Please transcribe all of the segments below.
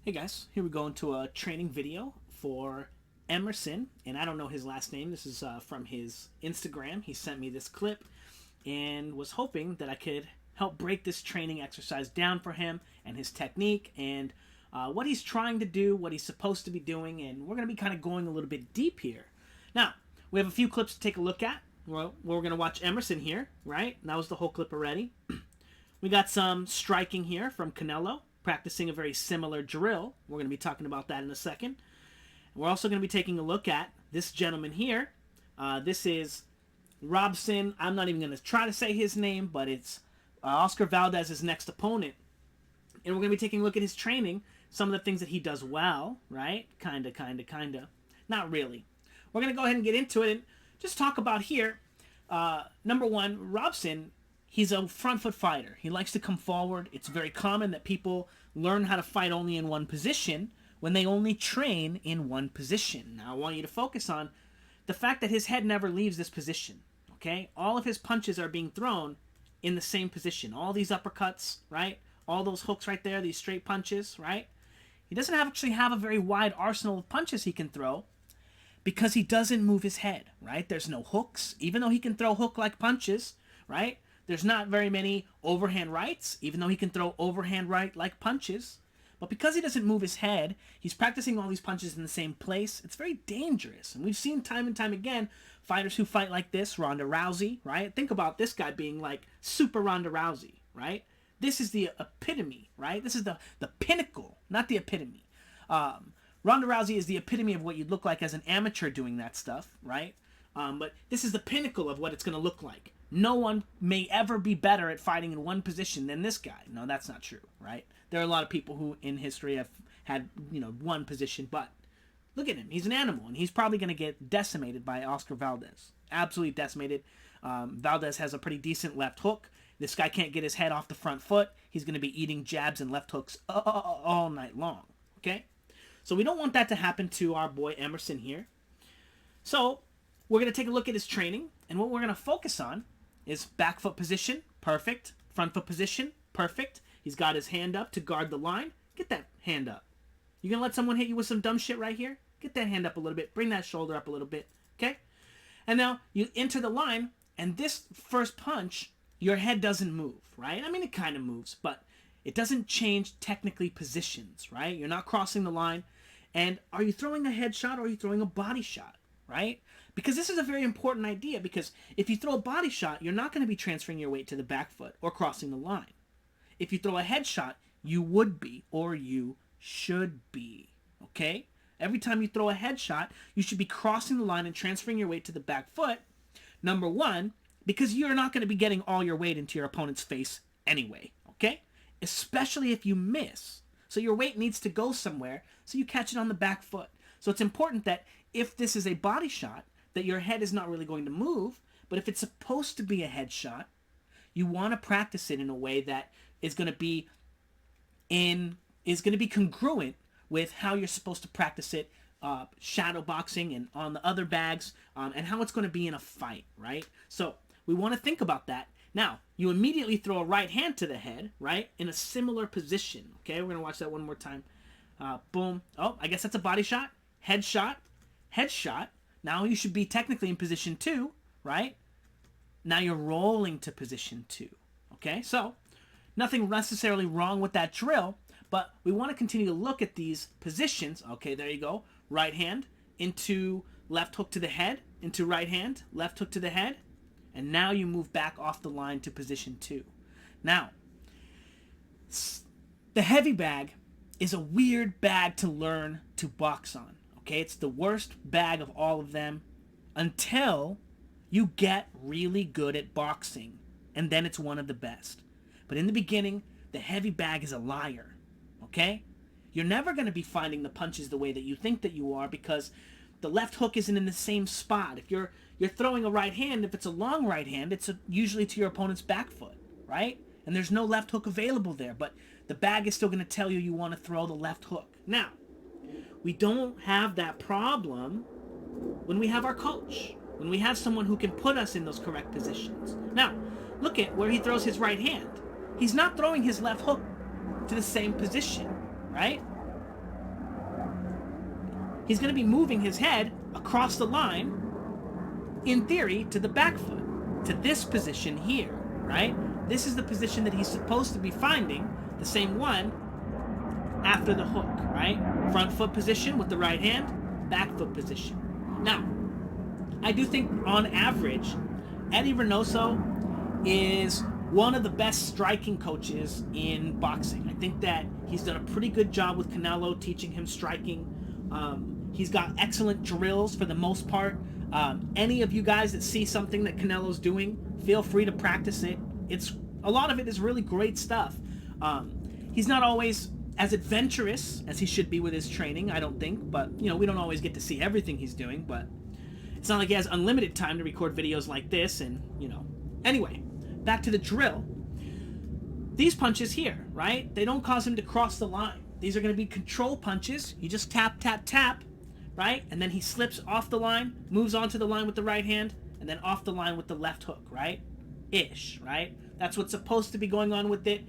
Hey guys, here we go into a training video for Emerson, and I don't know his last name. This is from his Instagram. He sent me this clip and was hoping that I could help break this training exercise down for him and his technique and what he's trying to do, what he's supposed to be doing, and we're going to be kind of going a little bit deep here. Now, we have a few clips to take a look at. Well, we're going to watch Emerson here, right? That was the whole clip already. We got some striking here from Canelo, practicing a very similar drill. We're going to be talking about that in a second. We're also going to be taking a look at this gentleman here. This is Robson. I'm not even going to try to say his name, but it's Oscar Valdez's next opponent. And we're going to be taking a look at his training, some of the things that he does well, right? Kinda. Not really. We're going to go ahead and get into it and just talk about here. Number one, Robson, he's a front foot fighter. He likes to come forward. It's very common that people learn how to fight only in one position when they only train in one position. Now, I want you to focus on the fact that his head never leaves this position, okay? All of his punches are being thrown in the same position. All these uppercuts, right? All those hooks right there, these straight punches, right? He doesn't actually have a very wide arsenal of punches he can throw because he doesn't move his head, right? There's no hooks, even though he can throw hook-like punches, right? There's not very many overhand rights, even though he can throw overhand right-like punches. But because he doesn't move his head, he's practicing all these punches in the same place. It's very dangerous. And we've seen time and time again fighters who fight like this, Ronda Rousey, right? Think about this guy being like super Ronda Rousey, right? This is the epitome, right? This is the pinnacle, not the epitome. Ronda Rousey is the epitome of what you'd look like as an amateur doing that stuff, right? But this is the pinnacle of what it's going to look like. No one may ever be better at fighting in one position than this guy. No, that's not true, right? There are a lot of people who in history have had, one position, but look at him. He's an animal, and he's probably going to get decimated by Oscar Valdez. Absolutely decimated. Valdez has a pretty decent left hook. This guy can't get his head off the front foot. He's going to be eating jabs and left hooks all night long, okay? So we don't want that to happen to our boy Emerson here. So we're going to take a look at his training, and what we're going to focus on is back foot position, perfect. Front foot position, perfect. He's got his hand up to guard the line. Get that hand up. You gonna let someone hit you with some dumb shit right here? Get that hand up a little bit. Bring that shoulder up a little bit, okay? And now you enter the line, and this first punch, your head doesn't move, right? I mean, it kind of moves, but it doesn't change technically positions, right? You're not crossing the line. And are you throwing a headshot or are you throwing a body shot, right? Because this is a very important idea, because if you throw a body shot, you're not going to be transferring your weight to the back foot or crossing the line. If you throw a headshot, you would be, or you should be, okay? Every time you throw a headshot, you should be crossing the line and transferring your weight to the back foot, number one, because you're not going to be getting all your weight into your opponent's face anyway, okay? Especially if you miss. So your weight needs to go somewhere, so you catch it on the back foot. So it's important that if this is a body shot, that your head is not really going to move, but if it's supposed to be a headshot, you want to practice it in a way that is going to be congruent with how you're supposed to practice it, shadow boxing and on the other bags, and how it's going to be in a fight, right? So we want to think about that. Now, you immediately throw a right hand to the head, right, in a similar position. Okay, we're going to watch that one more time. Boom. Oh, I guess that's a body shot. Headshot. Headshot. Now you should be technically in position 2, right? Now you're rolling to position 2. Okay, so nothing necessarily wrong with that drill, but we want to continue to look at these positions. Okay, there you go. Right hand into left hook to the head, into right hand, left hook to the head, and now you move back off the line to position 2. Now, the heavy bag is a weird bag to learn to box on. Okay, it's the worst bag of all of them until you get really good at boxing, and then it's one of the best. But in the beginning, the heavy bag is a liar, okay? You're never going to be finding the punches the way that you think that you are, because the left hook isn't in the same spot. If you're throwing a right hand, if it's a long right hand, it's usually to your opponent's back foot, right? And there's no left hook available there, but the bag is still going to tell you want to throw the left hook. Now, we don't have that problem when we have our coach, when we have someone who can put us in those correct positions. Now, look at where he throws his right hand. He's not throwing his left hook to the same position, right? he's going to be moving his head across the line, in theory, to the back foot, to this position here, right? This is the position that he's supposed to be finding, the same one after the hook, right? Front foot position with the right hand, back foot position. Now, I do think on average, Eddie Reynoso is one of the best striking coaches in boxing. I think that he's done a pretty good job with Canelo, teaching him striking. He's got excellent drills for the most part. Any of you guys that see something that Canelo's doing, feel free to practice it. A lot of it is really great stuff. He's not always as adventurous as he should be with his training, I don't think, but we don't always get to see everything he's doing, but it's not like he has unlimited time to record videos like this, and anyway, back to the drill. These punches here, right, they don't cause him to cross the line. These are going to be control punches. You just tap, tap, tap, right, and then he slips off the line, moves onto the line with the right hand, and then off the line with the left hook, right, right. That's what's supposed to be going on with it.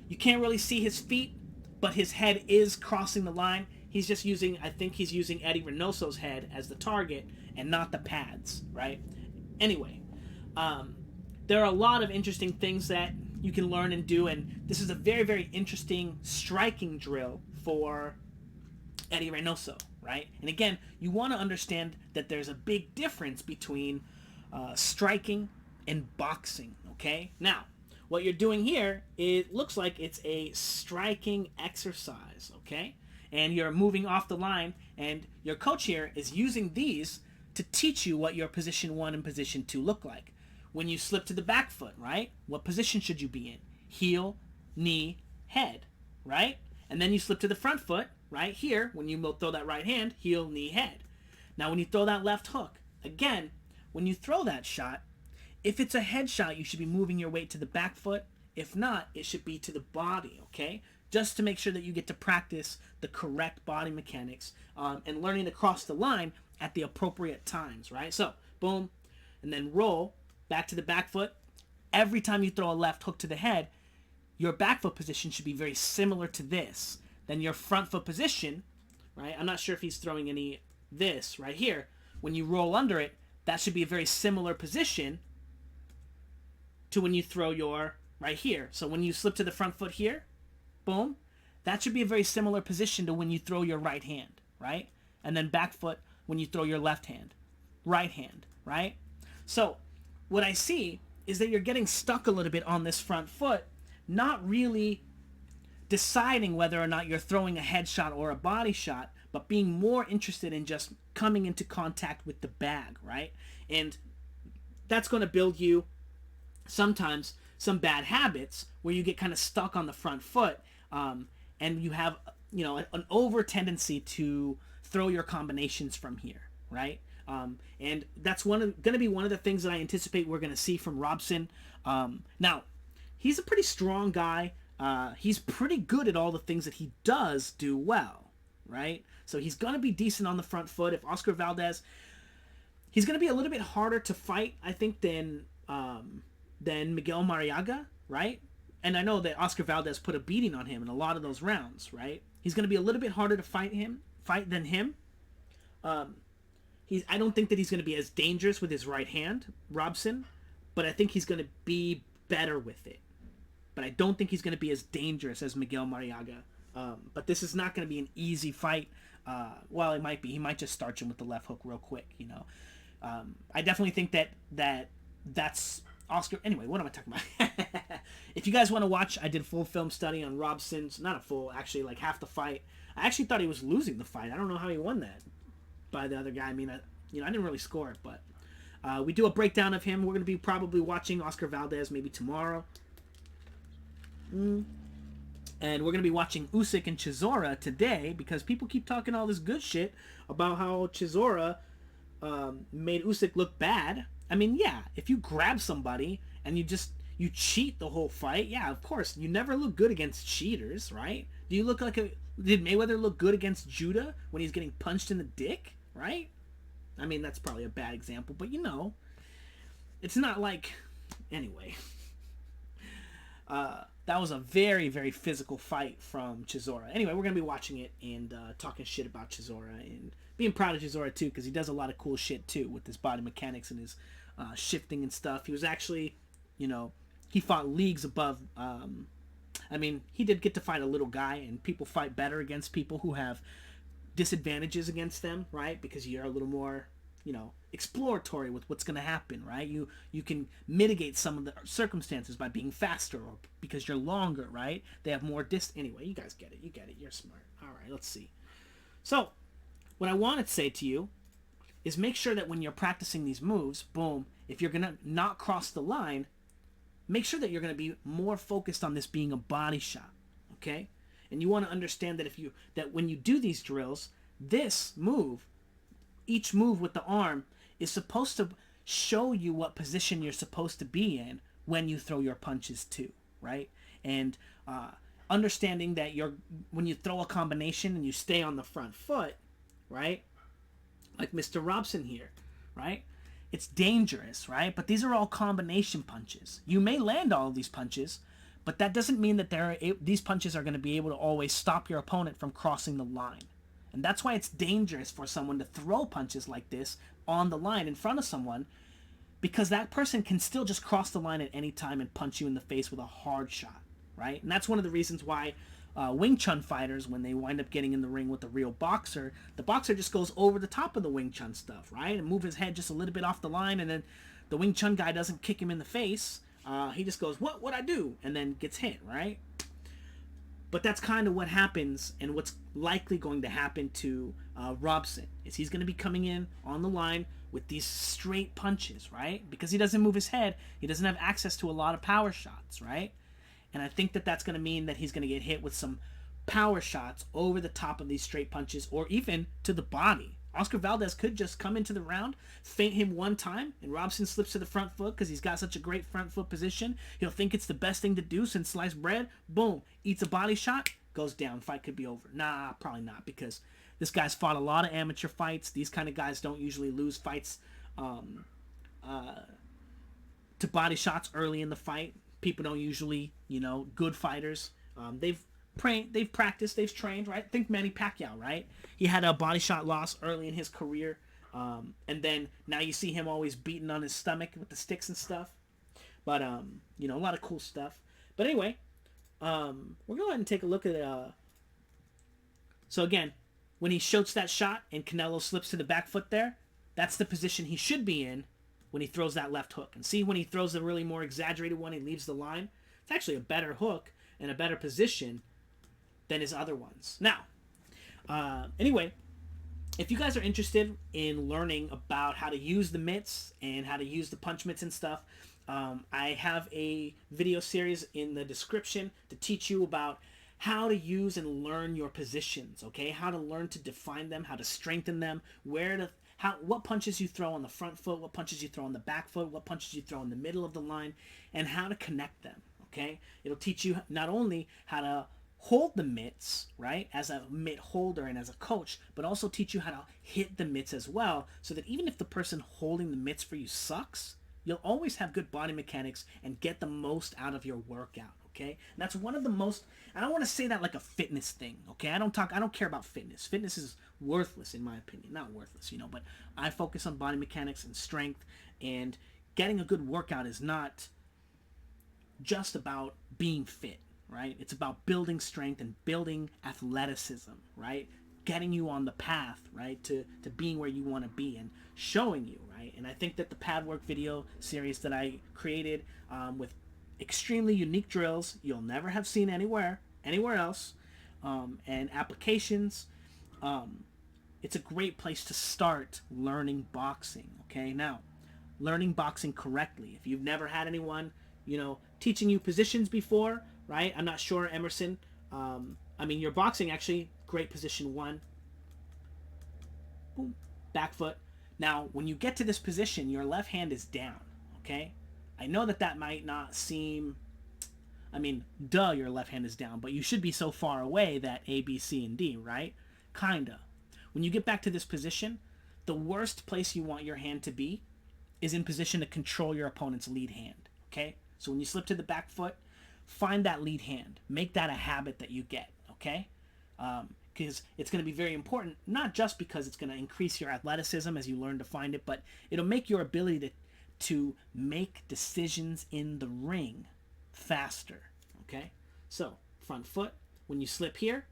You can't really see his feet, but his head is crossing the line. He's just using, I think he's using Eddie Reynoso's head as the target and not the pads, right? Anyway, there are a lot of interesting things that you can learn and do, and this is a very, very interesting striking drill for Eddie Reynoso, right? And again, you want to understand that there's a big difference between striking and boxing, okay? Now, what you're doing here, it looks like it's a striking exercise, okay? And you're moving off the line, and your coach here is using these to teach you what your position 1 and position 2 look like. When you slip to the back foot, right? What position should you be in? Heel, knee, head, right? And then you slip to the front foot, right here, when you throw that right hand, heel, knee, head. Now when you throw that left hook, again, when you throw that shot, if it's a head shot, you should be moving your weight to the back foot. If not, it should be to the body, okay? Just to make sure that you get to practice the correct body mechanics and learning to cross the line at the appropriate times, right? So, boom, and then roll back to the back foot. Every time you throw a left hook to the head, your back foot position should be very similar to this. Then your front foot position, right? I'm not sure if he's throwing any this right here. When you roll under it, that should be a very similar position to when you throw your right here. So when you slip to the front foot here, boom, that should be a very similar position to when you throw your right hand, right? And then back foot when you throw your left hand, right hand, right? So what I see is that you're getting stuck a little bit on this front foot, not really deciding whether or not you're throwing a head shot or a body shot, but being more interested in just coming into contact with the bag, right? And that's going to build you sometimes some bad habits where you get kind of stuck on the front foot, and you have an over tendency to throw your combinations from here, right? And that's going to be one of the things that I anticipate we're going to see from Robson. Now, he's a pretty strong guy. He's pretty good at all the things that he does do well, right? So he's going to be decent on the front foot. If Oscar Valdez, he's going to be a little bit harder to fight, I think, than Miguel Mariaga, right? And I know that Oscar Valdez put a beating on him in a lot of those rounds, right? He's going to be a little bit harder to fight than him. I don't think that he's going to be as dangerous with his right hand, Robson, but I think he's going to be better with it. But I don't think he's going to be as dangerous as Miguel Mariaga. But this is not going to be an easy fight. Well, it might be. He might just starch him with the left hook real quick, I definitely think that's Oscar. Anyway, what am I talking about? If you guys want to watch, I did a full film study on Robson's. Not a full, actually, like half the fight. I actually thought he was losing the fight. I don't know how he won that by the other guy. I mean, I didn't really score it, but we do a breakdown of him. We're going to be probably watching Oscar Valdez maybe tomorrow. And we're going to be watching Usyk and Chisora today because people keep talking all this good shit about how Chisora made Usyk look bad. I mean, yeah, if you grab somebody and you cheat the whole fight, yeah, of course, you never look good against cheaters, right? Did Mayweather look good against Judah when he's getting punched in the dick, right? I mean, that's probably a bad example, but it's not like, anyway. that was a very, very physical fight from Chisora. Anyway, we're going to be watching it and talking shit about Chisora and being proud of Chisora too, because he does a lot of cool shit too with his body mechanics and his shifting and stuff. He was actually, you know, he fought leagues above. I mean, he did get to fight a little guy, and people fight better against people who have disadvantages against them, right? Because you're a little more, you know, exploratory with what's going to happen, right? You can mitigate some of the circumstances by being faster or because you're longer, right? They have more anyway, you guys get it. You get it. You're smart. All right, let's see. So, what I want to say to you is make sure that when you're practicing these moves, boom, if you're going to not cross the line, make sure that you're going to be more focused on this being a body shot, okay? And you want to understand that when you do these drills, this move, each move with the arm is supposed to show you what position you're supposed to be in when you throw your punches too, right? And understanding that when you throw a combination and you stay on the front foot, right? Like Mr. Robson here, right? It's dangerous, right? But these are all combination punches. You may land all of these punches, but that doesn't mean that these punches are going to be able to always stop your opponent from crossing the line. And that's why it's dangerous for someone to throw punches like this on the line in front of someone, because that person can still just cross the line at any time and punch you in the face with a hard shot, right? And that's one of the reasons why Wing Chun fighters, when they wind up getting in the ring with a real boxer, the boxer just goes over the top of the Wing Chun stuff, right? And move his head just a little bit off the line, and then the Wing Chun guy doesn't kick him in the face. He just goes, what'd I do? And then gets hit, right? But that's kind of what happens, and what's likely going to happen to Robson is he's going to be coming in on the line with these straight punches, right? Because he doesn't move his head, he doesn't have access to a lot of power shots, right? And I think that that's going to mean that he's going to get hit with some power shots over the top of these straight punches, or even to the body. Oscar Valdez could just come into the round, feint him one time, and Robson slips to the front foot because he's got such a great front foot position. He'll think it's the best thing to do since sliced bread. Boom, eats a body shot, goes down. Fight could be over. Nah, probably not, because this guy's fought a lot of amateur fights. These kind of guys don't usually lose fights to body shots early in the fight. People don't usually, good fighters. They've practiced, they've trained, right? Think Manny Pacquiao, right? He had a body shot loss early in his career, and then now you see him always beating on his stomach with the sticks and stuff. But a lot of cool stuff. But anyway, we're gonna go ahead and take a look at so again, when he shoots that shot and Canelo slips to the back foot there, that's the position he should be in when he throws that left hook. And see, when he throws the really more exaggerated one, he leaves the line. It's actually a better hook and a better position than his other ones. Now, anyway, if you guys are interested in learning about how to use the mitts and how to use the punch mitts and stuff, I have a video series in the description to teach you about how to use and learn your positions, okay? How to learn to define them, how to strengthen them, what punches you throw on the front foot, what punches you throw on the back foot, what punches you throw in the middle of the line, and how to connect them, okay? It'll teach you not only how to hold the mitts, right, as a mitt holder and as a coach, but also teach you how to hit the mitts as well, so that even if the person holding the mitts for you sucks, you'll always have good body mechanics and get the most out of your workout, okay? And that's one of the most, I don't want to say that like a fitness thing, okay? I don't care about fitness. Fitness is worthless in my opinion. Not worthless, but I focus on body mechanics and strength, and getting a good workout is not just about being fit, right? It's about building strength and building athleticism, right? Getting you on the path, right, to being where you want to be and showing you, right? And I think that the Padwork video series that I created with extremely unique drills you'll never have seen anywhere else, and applications, it's a great place to start learning boxing, okay? Now, learning boxing correctly. If you've never had anyone, teaching you positions before, right? I'm not sure, Emerson. Your boxing, actually, great position one. Boom. Back foot. Now, when you get to this position, your left hand is down, okay? I know that might not seem... your left hand is down, but you should be so far away that A, B, C, and D, right? Kinda. When you get back to this position, the worst place you want your hand to be is in position to control your opponent's lead hand, okay? So when you slip to the back foot, find that lead hand. Make that a habit that you get, okay? Because it's going to be very important, not just because it's going to increase your athleticism as you learn to find it, but it'll make your ability to make decisions in the ring faster, okay? So, front foot, when you slip here,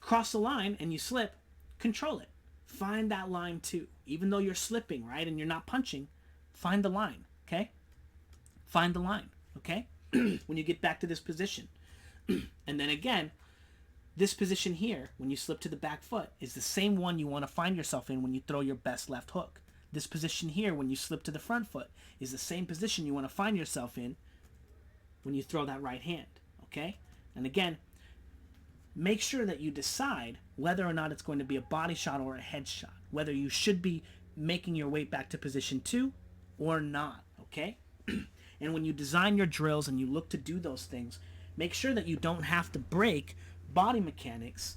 cross the line and you slip, control it. Find that line too. Even though you're slipping, right, and you're not punching, find the line, okay? Find the line, okay? When you get back to this position. And then again, this position here, when you slip to the back foot, is the same one you want to find yourself in when you throw your best left hook. This position here, when you slip to the front foot, is the same position you want to find yourself in when you throw that right hand, okay? And again, make sure that you decide whether or not it's going to be a body shot or a head shot, whether you should be making your way back to position 2 or not, okay? And when you design your drills and you look to do those things, make sure that you don't have to break body mechanics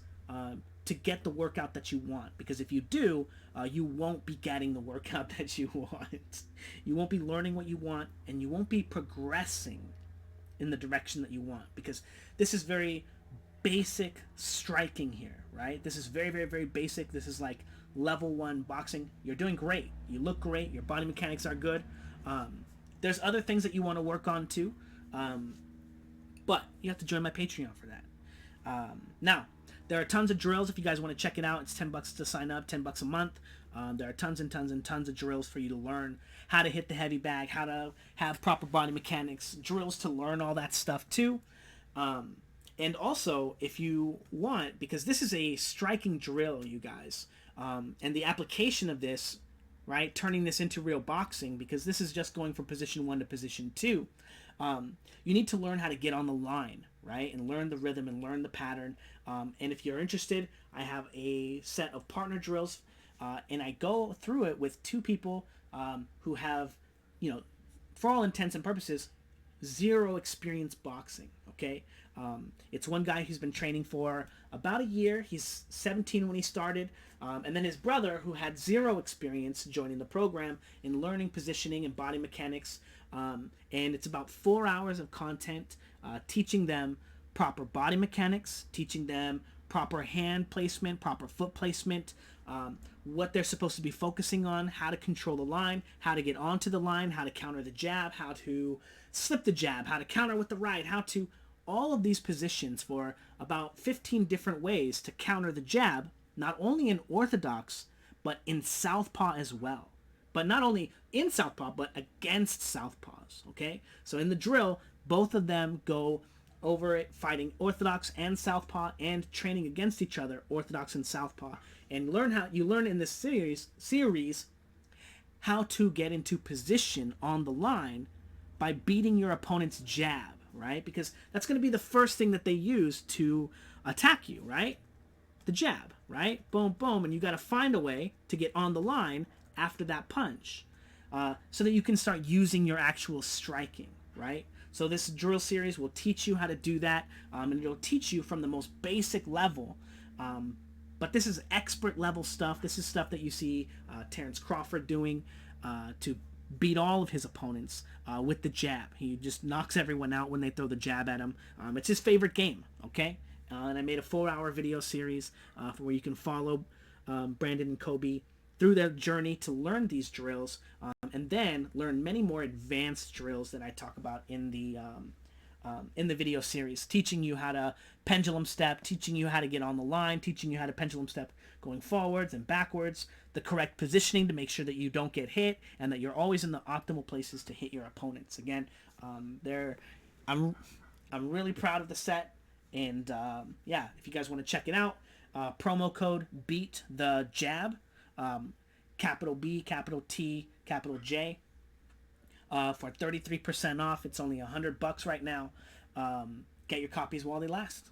to get the workout that you want. Because if you do, you won't be getting the workout that you want. You won't be learning what you want, and you won't be progressing in the direction that you want. Because this is very basic striking here, right? This is very, very, very basic. This is like level 1 boxing. You're doing great. You look great. Your body mechanics are good. There's other things that you want to work on too, but you have to join my Patreon for that. Now, there are tons of drills if you guys want to check it out. It's $10 to sign up, $10 a month. There are tons and tons and tons of drills for you to learn how to hit the heavy bag, how to have proper body mechanics, drills to learn all that stuff too. And also, if you want, because this is a striking drill, you guys, and the application of this, right, turning this into real boxing, because this is just going from position 1 to position 2, you need to learn how to get on the line, right, and learn the rhythm and learn the pattern. And if you're interested, I have a set of partner drills, and I go through it with 2 people who have, for all intents and purposes, 0 experience boxing, okay? It's one guy who's been training for about a year. He's 17 when he started. And then his brother, who had 0 experience, joining the program in learning positioning and body mechanics. And it's about 4 hours of content, teaching them proper body mechanics, teaching them proper hand placement, proper foot placement, what they're supposed to be focusing on, how to control the line, how to get onto the line, how to counter the jab, how to slip the jab, how to counter with the right, how to... all of these positions for about 15 different ways to counter the jab, not only in orthodox, but in southpaw as well. But not only in southpaw, but against southpaws, okay? So in the drill, both of them go over it, fighting orthodox and southpaw, and training against each other, orthodox and southpaw. And you learn in this series how to get into position on the line by beating your opponent's jab, right? Because that's going to be the first thing that they use to attack you, right? The jab, right? Boom, boom, and you got to find a way to get on the line after that punch, so that you can start using your actual striking, right? So this drill series will teach you how to do that, and it'll teach you from the most basic level. But this is expert level stuff. This is stuff that you see Terrence Crawford doing to beat all of his opponents with the jab. He just knocks everyone out when they throw the jab at him. It's his favorite game, okay? And I made a 4-hour video series for where you can follow Brandon and Kobe through their journey to learn these drills, and then learn many more advanced drills that I talk about in the video series, teaching you how to pendulum step, teaching you how to get on the line, teaching you how to pendulum step going forwards and backwards, the correct positioning to make sure that you don't get hit and that you're always in the optimal places to hit your opponents. Again, I'm really proud of the set, and yeah, if you guys want to check it out, promo code beat the jab, capital B, capital T, capital J, for 33% off. It's only $100 right now. Get your copies while they last.